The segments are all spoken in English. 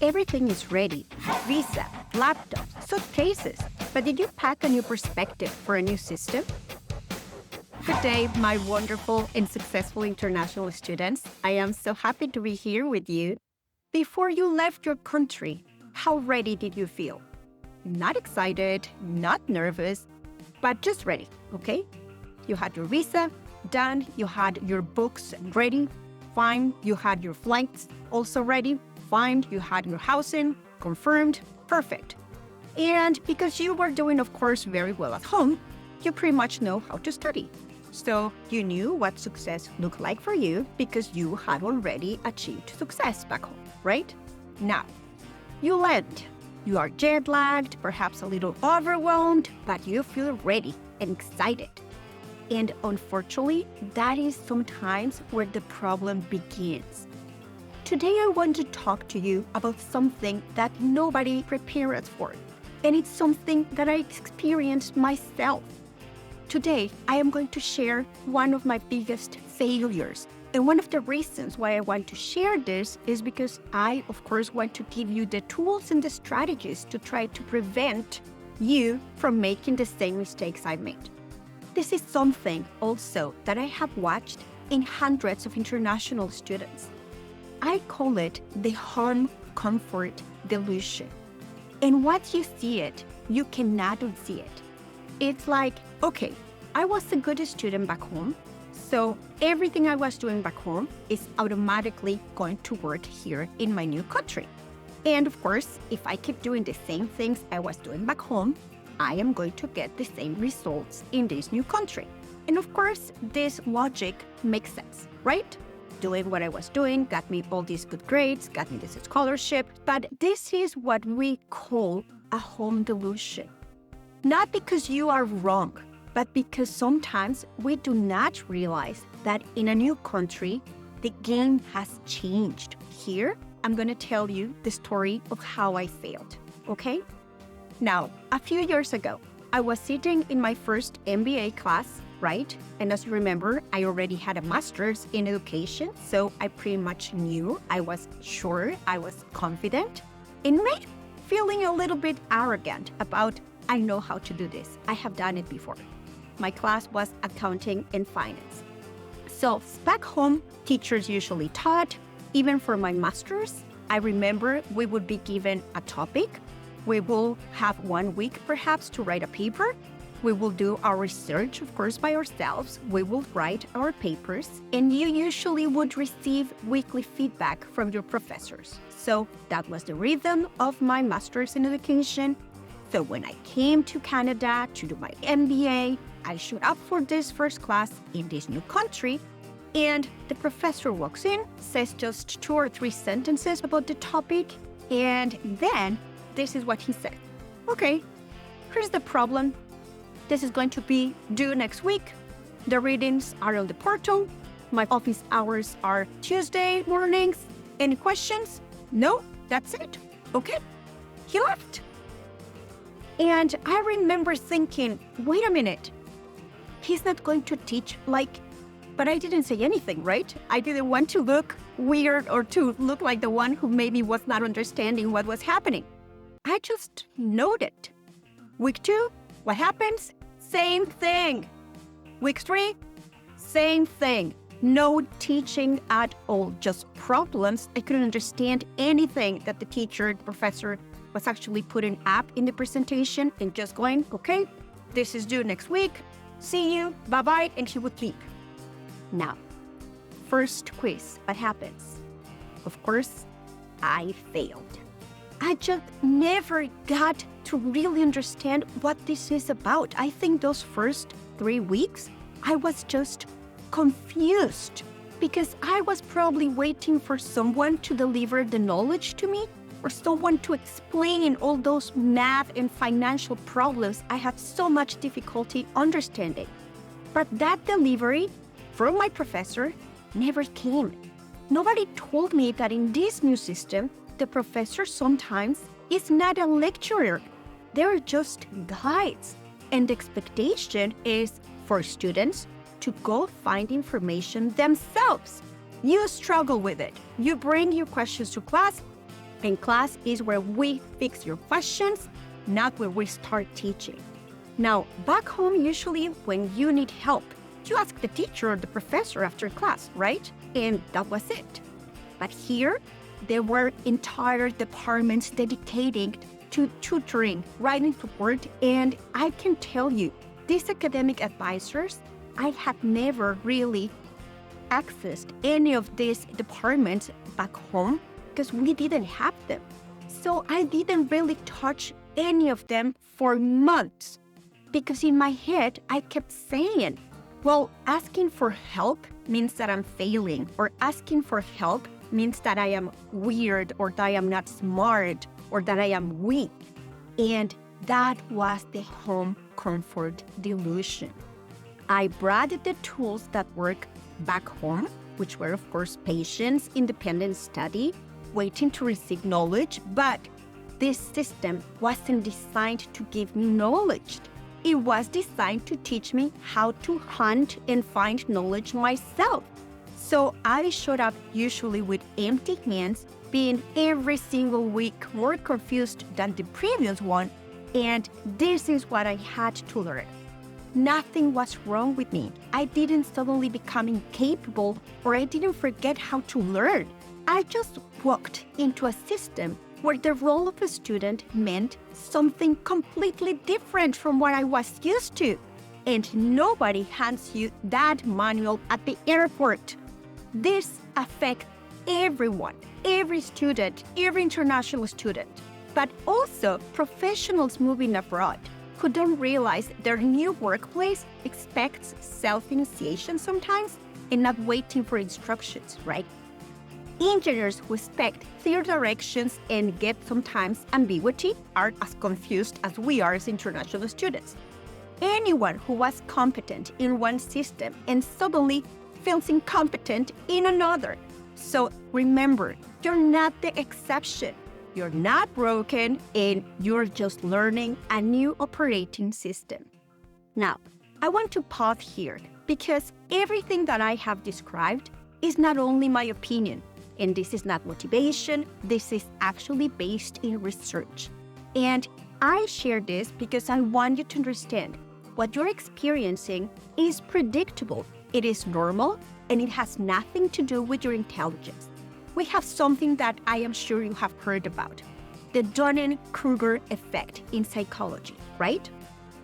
Everything is ready. Visa, laptops, suitcases. But did you pack a new perspective for a new system? Good day, my wonderful and successful international students. I am so happy to be here with you. Before you left your country, how ready did you feel? Not excited, not nervous, but just ready, okay? You had your visa done, you had your books ready, fine. You had your flights also ready, fine. You had your housing confirmed, perfect. And because you were doing, of course, very well at home, you pretty much know how to study. So you knew what success looked like for you because you had already achieved success back home, right? Now, you land. You are jet lagged, perhaps a little overwhelmed, but you feel ready and excited. And unfortunately, that is sometimes where the problem begins. Today, I want to talk to you about something that nobody prepared us for. And it's something that I experienced myself. Today, I am going to share one of my biggest failures. And one of the reasons why I want to share this is because I, of course, want to give you the tools and the strategies to try to prevent you from making the same mistakes I made. This is something also that I have watched in hundreds of international students. I call it the home comfort delusion. And once you see it, you cannot unsee it. It's like, okay, I was a good student back home, so everything I was doing back home is automatically going to work here in my new country. And of course, if I keep doing the same things I was doing back home, I am going to get the same results in this new country. And of course, this logic makes sense, right? Doing what I was doing got me all these good grades, got me this scholarship, but this is what we call a home delusion. Not because you are wrong, but because sometimes we do not realize that in a new country, the game has changed. Here, I'm going to tell you the story of how I failed, okay? Now, a few years ago, I was sitting in my first MBA class, right? And as you remember, I already had a master's in education, so I pretty much knew, I was sure, I was confident, and maybe feeling a little bit arrogant about, I know how to do this. I have done it before. My class was accounting and finance. So back home, teachers usually taught. Even for my master's, I remember we would be given a topic. We will have 1 week perhaps to write a paper. We will do our research, of course, by ourselves. We will write our papers, and you usually would receive weekly feedback from your professors. So that was the rhythm of my master's in education. So when I came to Canada to do my MBA, I showed up for this first class in this new country, and the professor walks in, says just 2 or 3 sentences about the topic, and then this is what he said. Okay, here's the problem. This is going to be due next week. The readings are on the portal. My office hours are Tuesday mornings. Any questions? No, that's it. Okay, he left. And I remember thinking, wait a minute, he's not going to teach but I didn't say anything, right? I didn't want to look weird or to look like the one who maybe was not understanding what was happening. I just noted. Week 2, what happens? Same thing. Week 3, same thing. No teaching at all, just problems. I couldn't understand anything that the teacher, the professor was actually putting up in the presentation and just going, okay, this is due next week. See you, bye-bye, and he would leave. Now, first quiz, what happens? Of course, I failed. I just never got to really understand what this is about. I think those first 3 weeks, I was just confused because I was probably waiting for someone to deliver the knowledge to me or someone to explain all those math and financial problems I had so much difficulty understanding. But that delivery from my professor never came. Nobody told me that in this new system, the professor sometimes is not a lecturer. They're just guides. And the expectation is for students to go find information themselves. You struggle with it. You bring your questions to class, And class is where we fix your questions, not where we start teaching. Now, back home, usually when you need help, you ask the teacher or the professor after class, right? And that was it. But here, there were entire departments dedicated to tutoring, writing support, and I can tell you, these academic advisors, I have never really accessed any of these departments back home because we didn't have them. So I didn't really touch any of them for months because in my head, I kept saying, well, asking for help means that I'm failing, or asking for help means that I am weird, or that I am not smart, or that I am weak. And that was the home comfort delusion. I brought the tools that work back home, which were, of course, patience, independent study, waiting to receive knowledge, but this system wasn't designed to give me knowledge. It was designed to teach me how to hunt and find knowledge myself. So I showed up usually with empty hands, being every single week more confused than the previous one, and this is what I had to learn. Nothing was wrong with me. I didn't suddenly become incapable, or I didn't forget how to learn. I just walked into a system where the role of a student meant something completely different from what I was used to. And nobody hands you that manual at the airport. This affects everyone, every student, every international student, but also professionals moving abroad who don't realize their new workplace expects self-initiation sometimes and not waiting for instructions, right? Engineers who expect clear directions and get sometimes ambiguity are as confused as we are as international students. Anyone who was competent in one system and suddenly feels incompetent in another. So remember, you're not the exception. You're not broken, and you're just learning a new operating system. Now, I want to pause here because everything that I have described is not only my opinion, and this is not motivation, this is actually based in research. And I share this because I want you to understand what you're experiencing is predictable, it is normal, and it has nothing to do with your intelligence. We have something that I am sure you have heard about, the Dunning-Kruger effect in psychology, right?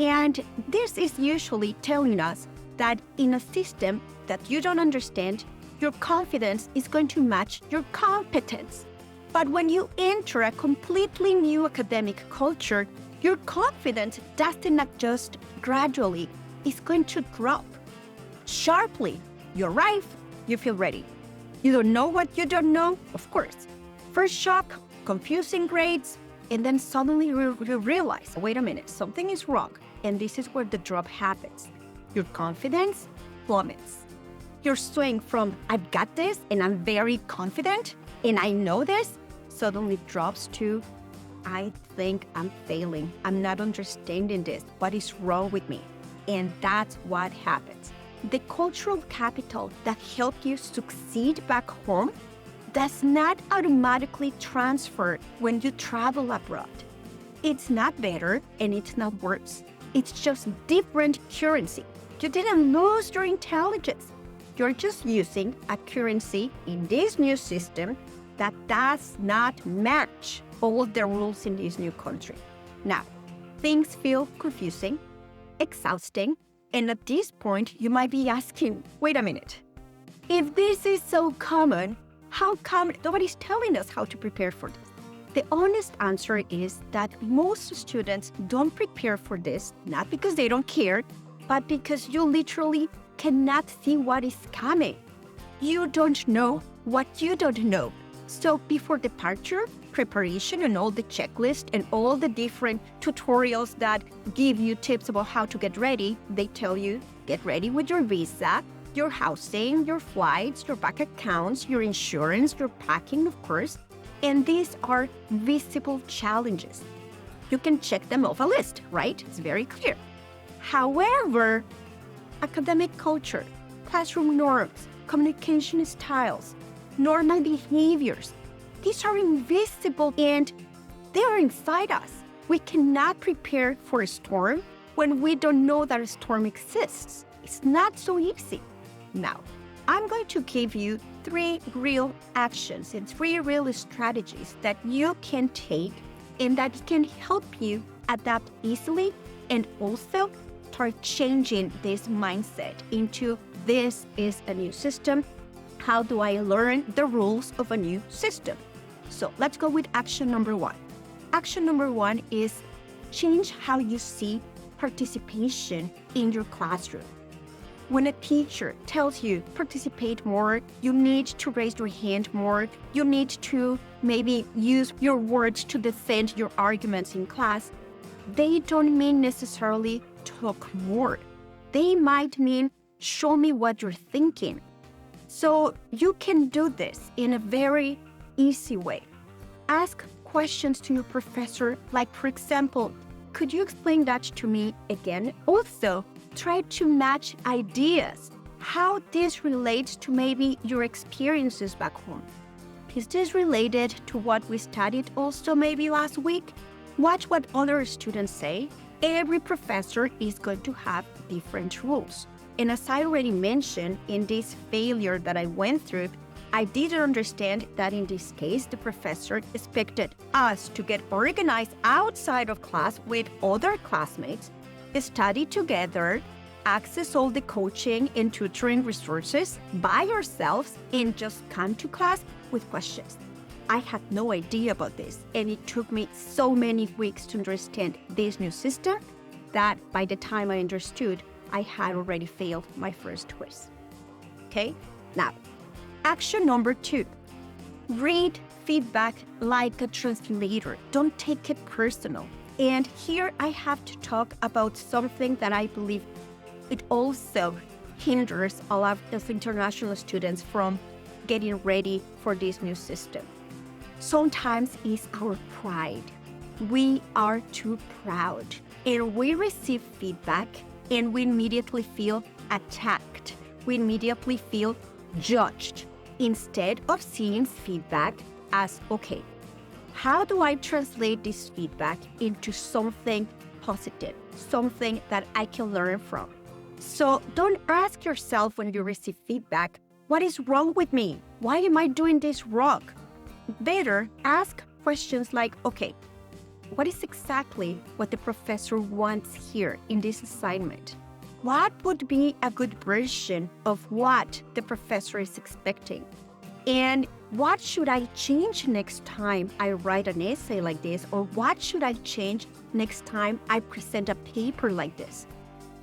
And this is usually telling us that in a system that you don't understand, your confidence is going to match your competence. But when you enter a completely new academic culture, your confidence doesn't adjust gradually. It's going to drop sharply. You arrive, you feel ready. You don't know what you don't know, of course. First shock, confusing grades, and then suddenly you realize, wait a minute, something is wrong. And this is where the drop happens. Your confidence plummets. You're swaying from, I've got this, and I'm very confident, and I know this, suddenly drops to, I think I'm failing. I'm not understanding this. What is wrong with me? And that's what happens. The cultural capital that helped you succeed back home does not automatically transfer when you travel abroad. It's not better and it's not worse. It's just different currency. You didn't lose your intelligence. You're just using a currency in this new system that does not match all of the rules in this new country. Now, things feel confusing, exhausting, and at this point, you might be asking, wait a minute, if this is so common, how come nobody's telling us how to prepare for this? The honest answer is that most students don't prepare for this, not because they don't care, but because you literally cannot see what is coming. You don't know what you don't know. So before departure, preparation and all the checklist and all the different tutorials that give you tips about how to get ready, they tell you, get ready with your visa, your housing, your flights, your bank accounts, your insurance, your packing, of course. And these are visible challenges. You can check them off a list, right? It's very clear. However, academic culture, classroom norms, communication styles, normal behaviors, These are invisible and they are inside us. We cannot prepare for a storm when we don't know that a storm exists. It's not so easy. Now, I'm going to give you 3 real actions and 3 real strategies that you can take and that can help you adapt easily and also start changing this mindset into this is a new system. How do I learn the rules of a new system? So let's go with action number 1. Action number 1 is change how you see participation in your classroom. When a teacher tells you participate more, you need to raise your hand more, you need to maybe use your words to defend your arguments in class, they don't mean necessarily talk more. They might mean show me what you're thinking. So you can do this in a very easy way. Ask questions to your professor, like for example, could you explain that to me again? Also, try to match ideas, how this relates to maybe your experiences back home. Is this related to what we studied also maybe last week? Watch what other students say. Every professor is going to have different rules. And as I already mentioned in this failure that I went through, I didn't understand that in this case, the professor expected us to get organized outside of class with other classmates, study together, access all the coaching and tutoring resources by ourselves, and just come to class with questions. I had no idea about this, and it took me so many weeks to understand this new system that by the time I understood, I had already failed my first quiz. Okay? Now, action number 2, read feedback like a translator. Don't take it personal. And here I have to talk about something that I believe it also hinders a lot of international students from getting ready for this new system. Sometimes it's our pride. We are too proud and we receive feedback and we immediately feel attacked. We immediately feel judged instead of seeing feedback as, okay, how do I translate this feedback into something positive, something that I can learn from? So don't ask yourself when you receive feedback, what is wrong with me? Why am I doing this wrong? Better ask questions like, okay, what is exactly what the professor wants here in this assignment? What would be a good version of what the professor is expecting? And what should I change next time I write an essay like this? Or what should I change next time I present a paper like this?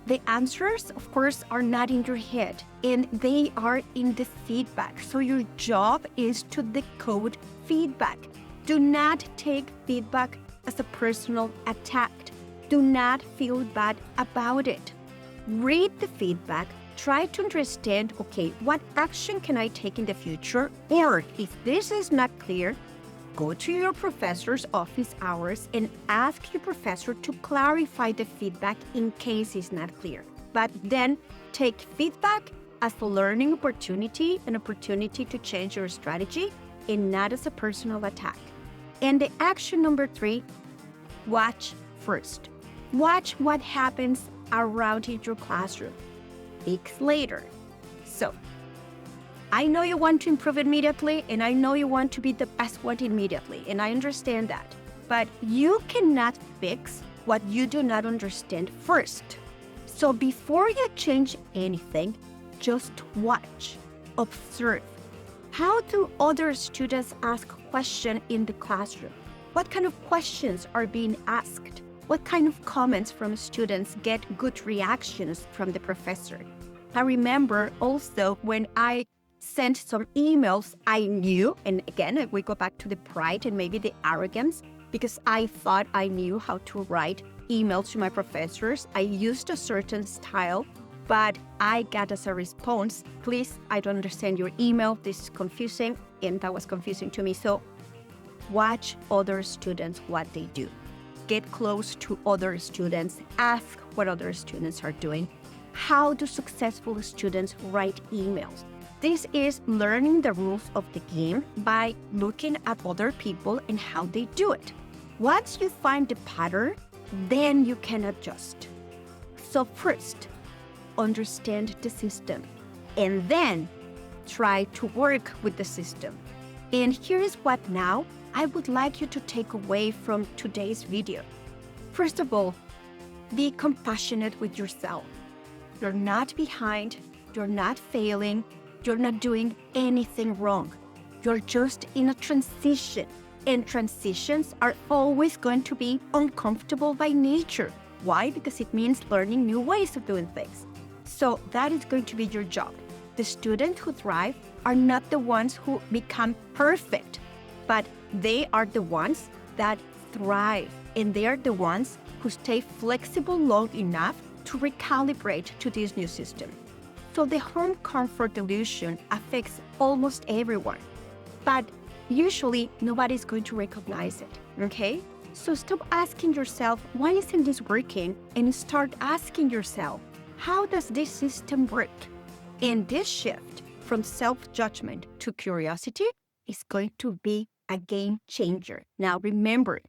The answers, of course, are not in your head and they are in the feedback. So your job is to decode feedback. Do not take feedback as a personal attack. Do not feel bad about it. Read the feedback. Try to understand, okay, what action can I take in the future? Or if this is not clear, go to your professor's office hours and ask your professor to clarify the feedback in case it's not clear. But then take feedback as a learning opportunity, an opportunity to change your strategy, and not as a personal attack. And the action number 3, watch first. Watch what happens around in your classroom. Weeks later. So, I know you want to improve immediately, and I know you want to be the best one immediately, and I understand that. But you cannot fix what you do not understand first. So before you change anything, just watch, observe. How do other students ask questions in the classroom? What kind of questions are being asked? What kind of comments from students get good reactions from the professor? I remember also when I sent some emails, I knew, and again, we go back to the pride and maybe the arrogance, because I thought I knew how to write emails to my professors. I used a certain style, but I got as a response, please, I don't understand your email, this is confusing, and that was confusing to me. So watch other students, what they do. Get close to other students, ask what other students are doing. How do successful students write emails? This is learning the rules of the game by looking at other people and how they do it. Once you find the pattern, then you can adjust. So first, understand the system, and then try to work with the system. And here's what now I would like you to take away from today's video. First of all, be compassionate with yourself. You're not behind, you're not failing, you're not doing anything wrong. You're just in a transition, and transitions are always going to be uncomfortable by nature. Why? Because it means learning new ways of doing things. So that is going to be your job. The students who thrive are not the ones who become perfect, but they are the ones that thrive, and they are the ones who stay flexible long enough to recalibrate to this new system. So the home comfort delusion affects almost everyone, but usually nobody's going to recognize it, okay? So stop asking yourself, why isn't this working? And start asking yourself, how does this system work? And this shift from self-judgment to curiosity is going to be a game changer. Now remember,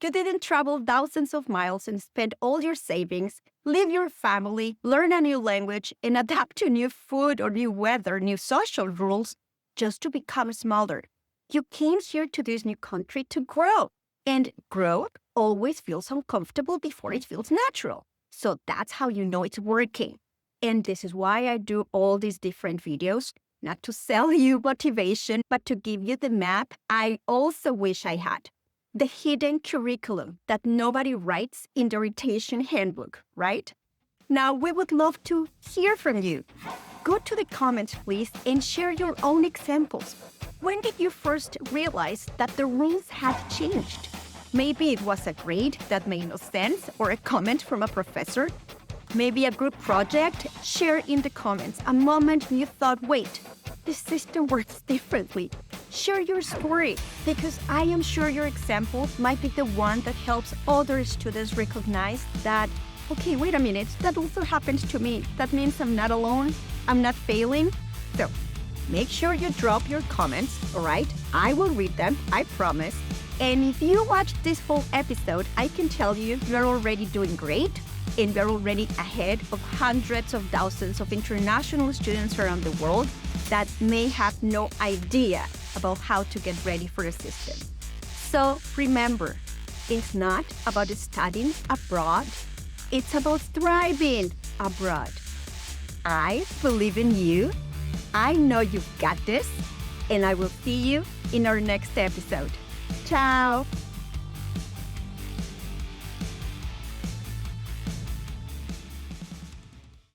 you didn't travel thousands of miles and spend all your savings, leave your family, learn a new language, and adapt to new food or new weather, new social rules, just to become smaller. You came here to this new country to grow. And growth always feels uncomfortable before it feels natural. So that's how you know it's working. And this is why I do all these different videos, not to sell you motivation, but to give you the map I also wish I had. The hidden curriculum that nobody writes in the orientation handbook, right? Now, we would love to hear from you. Go to the comments, please, and share your own examples. When did you first realize that the rules had changed? Maybe it was a grade that made no sense, or a comment from a professor. Maybe a group project. Share in the comments a moment you thought, wait, the system works differently. Share your story, because I am sure your example might be the one that helps other students recognize that, okay, wait a minute, that also happens to me. That means I'm not alone, I'm not failing. So make sure you drop your comments, all right? I will read them, I promise. And if you watched this whole episode, I can tell you you're already doing great, and we're already ahead of hundreds of thousands of international students around the world that may have no idea about how to get ready for the system. So remember, it's not about studying abroad, it's about thriving abroad. I believe in you, I know you've got this, and I will see you in our next episode. Ciao!